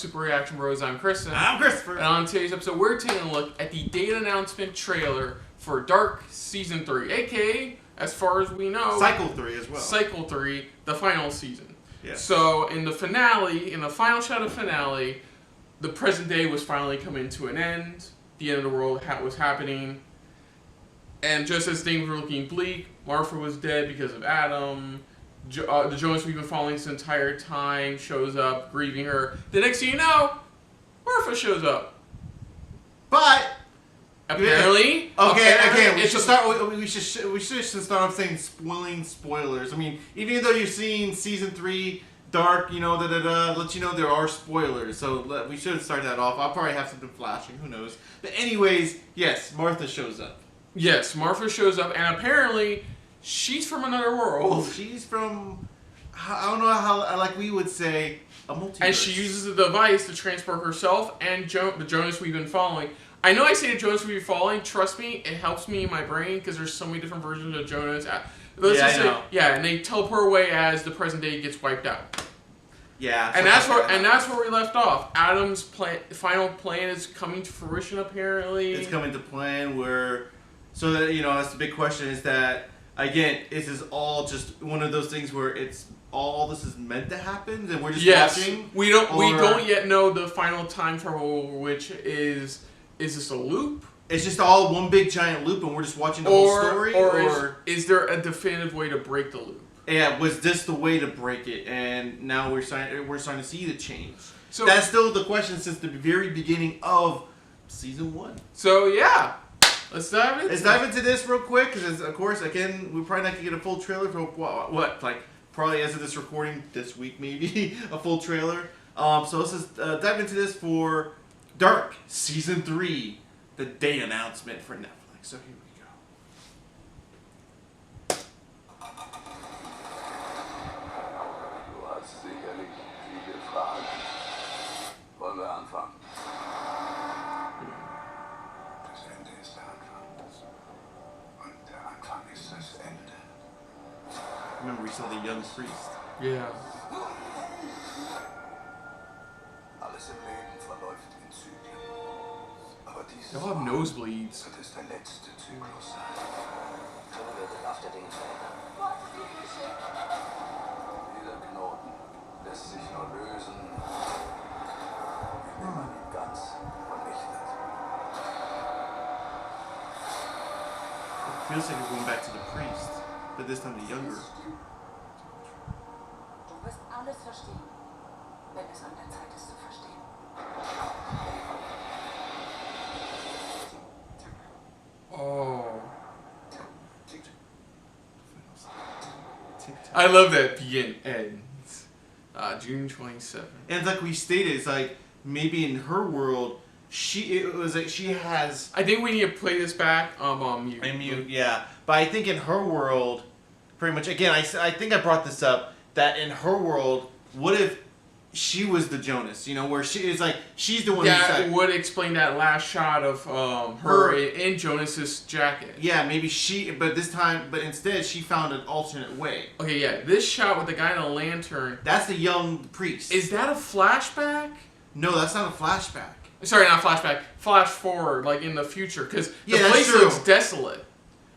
Super Reaction Bros. I'm Kristen. I'm Christopher. And on today's episode, we're taking a look at the date announcement trailer for Dark Season 3, aka, as far as we know, Cycle 3 as well. Cycle 3, the final season. Yes. So, in the finale, in the final shot of finale, the present day was finally coming to an end. The end of the world was happening. And just as things were looking bleak, Martha was dead because of Adam. The Jonas we've been following this entire time shows up, grieving her. The next thing you know, Martha shows up. But apparently, we should start off saying spoilers. I mean, even though you're seeing season 3 Dark, let you know there are spoilers. So we should start that off. I'll probably have something flashing. Who knows? But anyways, yes, Martha shows up. Yes, Martha shows up, and apparently she's from another world. She's from, I don't know how, like we would say, a multiverse. And she uses the device to transport herself and the Jonas we've been following. I know I say the Jonas we've been following. Trust me, it helps me in my brain because there's so many different versions of Jonas. I know. Yeah, and they teleport away as the present day gets wiped out. Yeah. And that's where we left off. Adam's final plan is coming to fruition, apparently. It's coming to plan where, so that, that's the big question is that, again, is this all just one of those things where it's all this is meant to happen and we're just watching? We don't yet know the final time travel, which is this a loop? It's just all one big giant loop and we're just watching the whole story? Or is there a definitive way to break the loop? Yeah, was this the way to break it? And now we're starting to see the change. So that's still the question since the very beginning of season 1. So yeah. Let's dive into this real quick, because of course, again, we're probably not going to get a full trailer for probably as of this recording this week, maybe, a full trailer. So let's just dive into this for Dark Season 3, the day announcement for Netflix. So here we go. Du hast sicherlich viele Fragen. Wollen wir anfangen? Remember, we saw the young priest. Yeah. Alles im Leben verläuft in Zyklen. Aber They all have nosebleeds. wird es der letzte Zyklus sein. Können wir den Lauf der Dinge verändern? Dieser Knoten lässt sich nur lösen, indem man ihn ganz vernichtet. It feels like we're going back to the priest, but this time the younger. Du wirst alles verstehen, wenn es an der Zeit ist zu verstehen. Oh. I love that the ends. June 27th. And like we stated, it's like maybe in her world, she has. I think we need to play this back on mute. Mute, yeah. But I think in her world, pretty much, again, I think I brought this up, that in her world, what if she was the Jonas? Where she is like, she's the one who's That like, would explain that last shot of her in Jonas's jacket. yeah, maybe but instead she found an alternate way. Okay, yeah, this shot with the guy in a lantern. That's the young priest. Is that a flashback? No, that's not a flashback. Sorry, not flashback. Flash forward, like in the future, because the that's place true. looks desolate.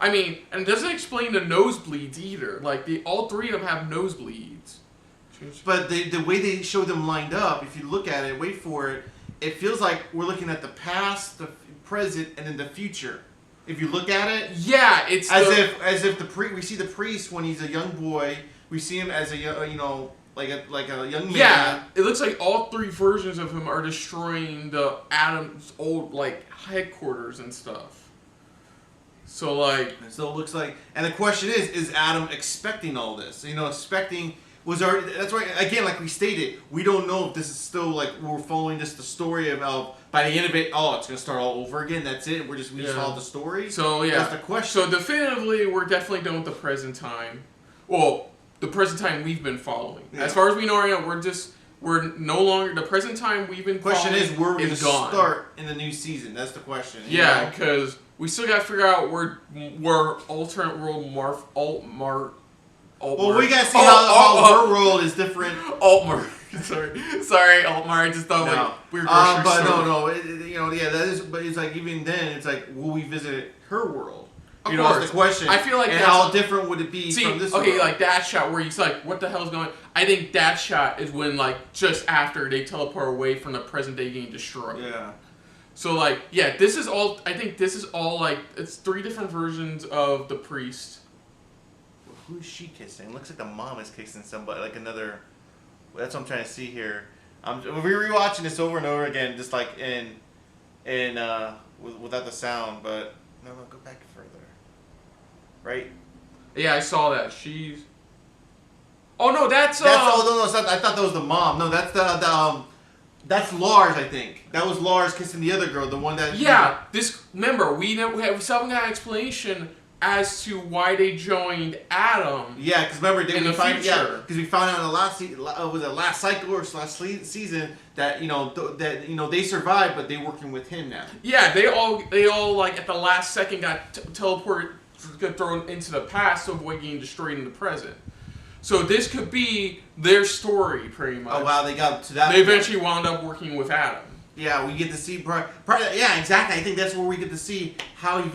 I mean, and it doesn't explain the nosebleeds either. Like all three of them have nosebleeds. But the way they show them lined up, if you look at it, wait for it, it feels like we're looking at the past, the present, and then the future. If you look at it, yeah, it's as if we see the priest when he's a young boy. We see him as a like a young man. Yeah, it looks like all three versions of him are destroying the Adam's old headquarters and stuff. So it looks like, and the question is Adam expecting all this? Expecting was already. That's why again, like we stated, we don't know if this is still we're following just the story of by the end of it, it's gonna start all over again. That's it. We just follow the story. So yeah, that's the question. So definitively, we're definitely done with the present time. Well, the present time we've been following. Yeah. As far as we know right now, we're no longer the present time we've been. Question following is, where we're gone. Start in the new season. That's the question. Yeah, because we still got to figure out where alternate world Well, we gotta see how her world is different. sorry, Altmar. I just thought like we were but no, that is. But it's like even then, it's like, will we visit her world? Of That's course. the question. I feel like and that's how different would it be from this? Okay, world? like that shot where he's like, what the hell's going? I think that shot is when like just after they teleport away from the present day getting destroyed. Yeah. So like, yeah, this is all. I think this is all like it's 3 different versions of the priest. Who is she kissing? Looks like the mom is kissing somebody, like another. That's what I'm trying to see here. We're rewatching this over and over again, just like without the sound. But no, go back further. Right. Yeah, I saw that. She's. Oh no, that's no, it's not, I thought that was the mom. No, that's that's Lars. I think that was Lars kissing the other girl, the one that. Yeah, remember we haven't got an explanation as to why they joined Adam. Yeah, because remember in the future. because we found out in the last cycle or last season that they survived, but they're working with him now. Yeah, they all like at the last second got teleported, got thrown into the past to avoid getting destroyed in the present. So this could be their story, pretty much. Oh wow, they got to that. They eventually wound up working with Adam. Yeah, we get to see. Yeah, exactly. I think that's where we get to see how they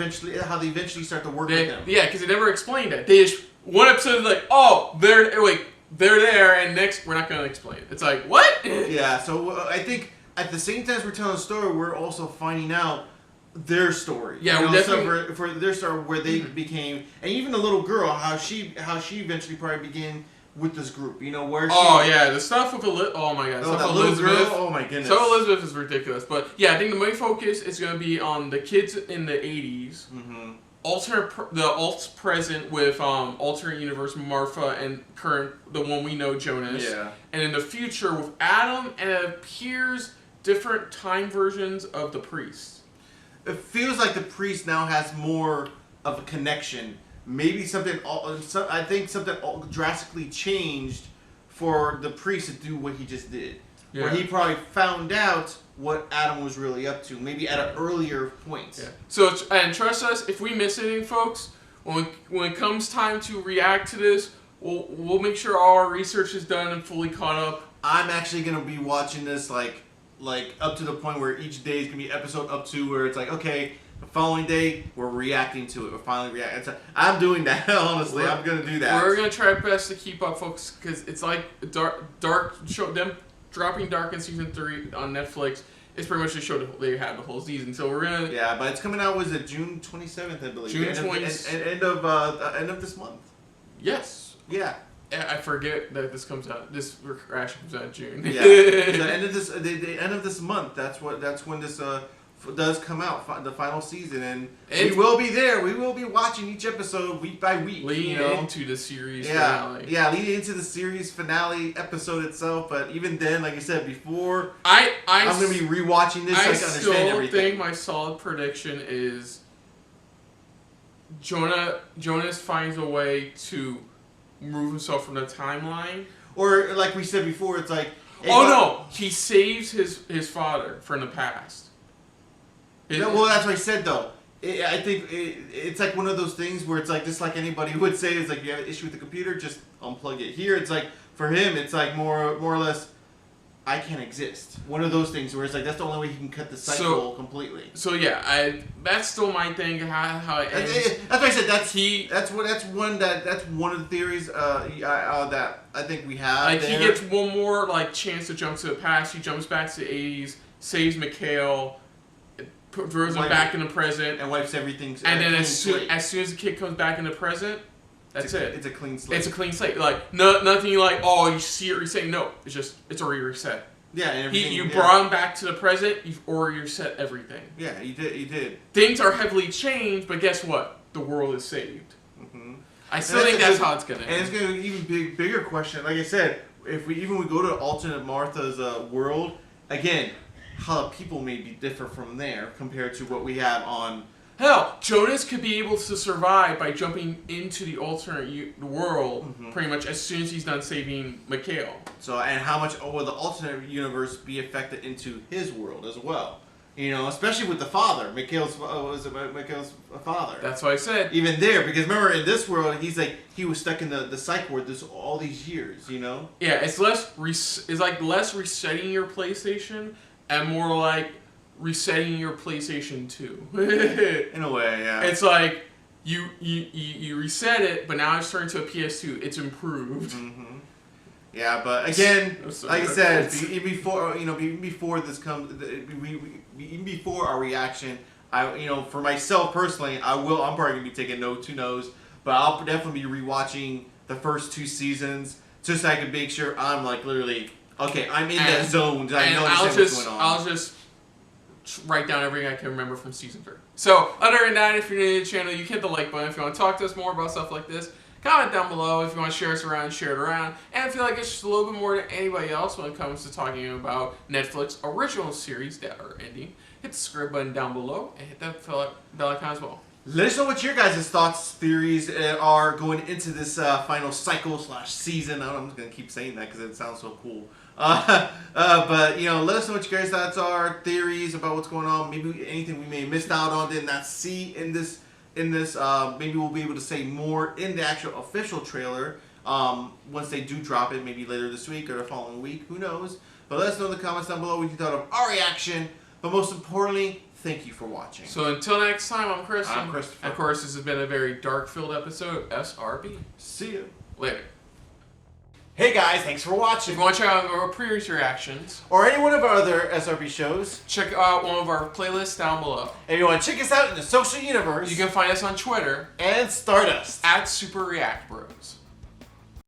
eventually start to work with them. Yeah, because they never explained it. They just one episode is like, oh, they're there, and next we're not gonna explain it. It's like what? Yeah. So I think at the same time as we're telling the story, we're also finding out their story. Yeah, we definitely for their story where they became, and even the little girl, how she eventually probably began with this group. Where she. Oh yeah, the stuff with oh my god, stuff with Elizabeth. Oh my goodness. So Elizabeth is ridiculous, but yeah, I think the main focus is going to be on the kids in the 80s. Mm-hmm. The alt present with alternate universe Martha and current the one we know Jonas. Yeah. And in the future with Adam, and it appears different time versions of the priest. It feels like the priest now has more of a connection. Maybe I think something drastically changed for the priest to do what he just did. Yeah. Where he probably found out what Adam was really up to, maybe at an earlier point. Yeah. So, and trust us, if we miss anything, folks, when it comes time to react to this, we'll make sure all our research is done and fully caught up. I'm actually going to be watching this like up to the point where each day is going to be episode up to where it's like, okay, the following day, we're reacting to it. We're finally reacting. I'm doing that, honestly. I'm going to do that. We're going to try our best to keep up, folks, because it's like Dark show, them dropping Dark in Season 3 on Netflix. It's pretty much the show that they had the whole season. So we're going to... Yeah, but it's coming out, was it June 27th, I believe? June 20th. End of this month. Yes. Yeah. I forget that this comes out. This actually comes out in June. Yeah. The end of this month. That's when this does come out. The final season, and we will be there. We will be watching each episode week by week, leading into the series finale. Yeah, leading into the series finale episode itself. But even then, like I said before, I'm going to be rewatching this. I understand everything. Think my solid prediction is Jonas finds a way to remove himself from the timeline, or like we said before, it's like he saves his father from the past. Well, that's what I said though. I think it's like one of those things where it's like just like anybody would say, it's like you have an issue with the computer, just unplug it. Here, it's like for him, it's like more or less, I can't exist. One of those things where it's like that's the only way he can cut the cycle completely. So yeah, that's still my thing. How it ends. That's why I said that's one of the theories that I think we have. Like he gets one more chance to jump to the past. He jumps back to the 80s, saves Mikhail, throws him back in the present, and wipes everything. And then as soon as the kid comes back in the present, that's it. It's a clean slate. It's a clean slate. Nothing you see it reset. No, it's already reset. Yeah, and you brought him back to the present. You've already reset everything. Yeah, you did. Things are heavily changed, but guess what? The world is saved. Mm-hmm. I still think that's how it's gonna end. And it's gonna be an even bigger question. Like I said, if we go to alternate Martha's world again, how the people may be different from there compared to what we have on. Hell, Jonas could be able to survive by jumping into the alternate world pretty much as soon as he's done saving Mikhail. So, and how much will the alternate universe be affected into his world as well? You know, especially with the father, Mikhail's father. That's what I said. Even there, because remember in this world, he was stuck in the psych ward all these years. You know. Yeah, it's less resetting your PlayStation and more like resetting your PlayStation 2. In a way, yeah. It's like you reset it, but now it's turned to a PS2. It's improved. Mm-hmm. Yeah, but again, like I said, even before our reaction, for myself personally, I'm probably gonna be taking two no's, but I'll definitely be rewatching the first 2 seasons just so I can make sure I'm like literally okay. I'm in that zone. I know what's going on. I'll just write down everything I can remember from season 3. So, other than that, if you're new to the channel, you can hit the like button. If you want to talk to us more about stuff like this, comment down below. If you want to share us around, share it around. And I feel like it's just a little bit more than anybody else when it comes to talking about Netflix original series that are ending, hit the subscribe button down below and hit that bell icon as well. Let us know what your guys' thoughts, theories are going into this final cycle / season. I'm just going to keep saying that because it sounds so cool. But, let us know what your guys' thoughts are, theories about what's going on. Maybe anything we may have missed out on, did not see in this. Maybe we'll be able to say more in the actual official trailer once they do drop it, maybe later this week or the following week. Who knows? But let us know in the comments down below what you thought of our reaction. But most importantly, thank you for watching. So until next time, I'm Chris. I'm Christopher. Of course, this has been a very dark-filled episode of SRB. See you Later. Hey guys, thanks for watching. If you want to check out our previous reactions, or any one of our other SRB shows, check out one of our playlists down below. If you want to check us out in the social universe, You can find us on Twitter and Stardust @SuperReactBros.